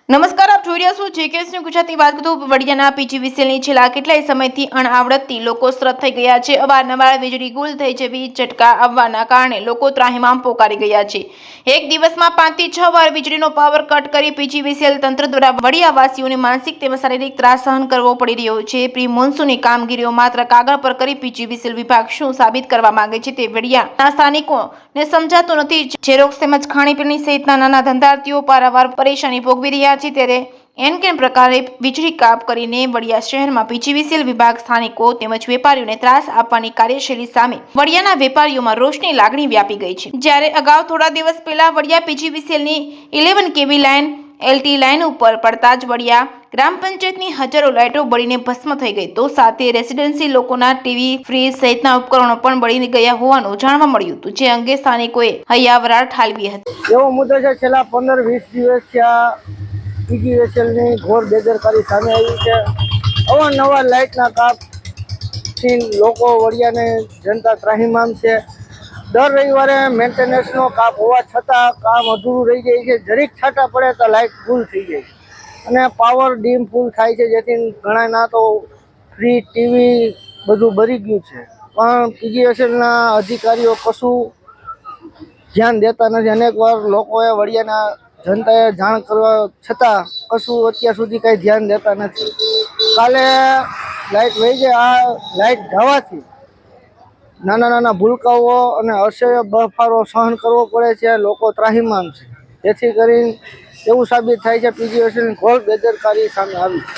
નમસ્કાર, આપ જોઈ રહ્યા છો જેકેએસની ગુજરાતી વાત કરું વડિયાના પીજીવીસીએલની છેલ્લા કેટલાય સમયથી અણઆવડતથી લોકો સ્ત્રત થઈ ગયા છે। અવારનવાર વીજળી ગુલ થઈ જવી ઝટકા આવવાના કારણે લોકો ત્રાહિમામ પોકારી ગયા છે। એક દિવસમાં 5 થી 6 વાર વીજળીનો પાવર કટ કરી પીજીવીસીએલ તંત્ર દ્વારા વડિયાવાસીઓને માનસિક તેમજ શારીરિક ત્રાસ સહન કરવો પડી રહ્યો છે। પ્રી મોન્સૂનની કામગીરીઓ માત્ર કાગળ પર કરી પીજીવીસીએલ વિભાગ શું સાબિત કરવા માંગે છે તે વડિયાના સ્થાનિકોને સમજાતું નથી। ઝેરોક્સ તેમજ ખાણીપીણી સહિતના નાના ધંધાર્થીઓ પારાવાર પરેશાની ભોગવી રહ્યા છે। ત્યારે એનકેન પ્રકારે વીજળી કાપ કરીને વડિયા શહેરમાં પીજીવીસીએલ વિભાગ સ્થાનિકો તેમજ વેપારીઓને ત્રાસ આપવાની કાર્યશૈલી સામે વડિયાના વેપારીઓમાં રોષની લાગણી વ્યાપી ગઈ છે। જ્યારે અગાઉ થોડા દિવસ પહેલા વડિયા પીજીવીસીએલની 11 કેવી લાઇન એલટી લાઇન ઉપર પડતા જ વડિયા ગ્રામ પંચાયતની હજારો લાઇટો બળીને ભસ્મ થઈ ગઈ તો સાથે રેસિડેન્સી લોકોના ટીવી ફ્રીજ સહિતના ઉપકરણો પણ બળી ગયા હોવાનું જાણવા મળ્યું હતું, જે અંગે સ્થાનિકોએ હૈયાવરાળ ઠાલવી હતી। એવો મુદ્દો છે છેલ્લા 15-20 દિવસથી આ પીજીવીસીએલની ઘોર બેદરકારી સામે આવી છે। અવારનવાર લાઇટના કાપથી લોકો વડિયાને જનતા ત્રાહિમામ છે। દર રવિવારે મેન્ટેનન્સનો કાપ હોવા છતાં કામ અધૂરું રહી જાય છે। જરીક છાંટા પડે તો લાઇટ ફૂલ થઈ જાય અને પાવર ડીમ ફૂલ થાય છે, જેથી ઘણાના તો ફ્રીજ ટીવી બધું બળી ગયું છે। પણ પીજીવીસીએલના અધિકારીઓ કશું ધ્યાન દેતા નથી। અનેકવાર લોકોએ વડિયાના જનતાએ જાણ કરવા છતાં કશું અત્યાર સુધી કંઈ ધ્યાન દેતા નથી। કાલે લાઇટ વહી જાય, આ લાઇટ જવાથી નાના નાના ભૂલકાઓ અને અસહ્ય બફારો સહન કરવો પડે છે। લોકો ત્રાહિમામ છે, જેથી કરીને એવું સાબિત થાય છે પીજીવીસીએલની ઘોર બેદરકારી સામે આવી છે।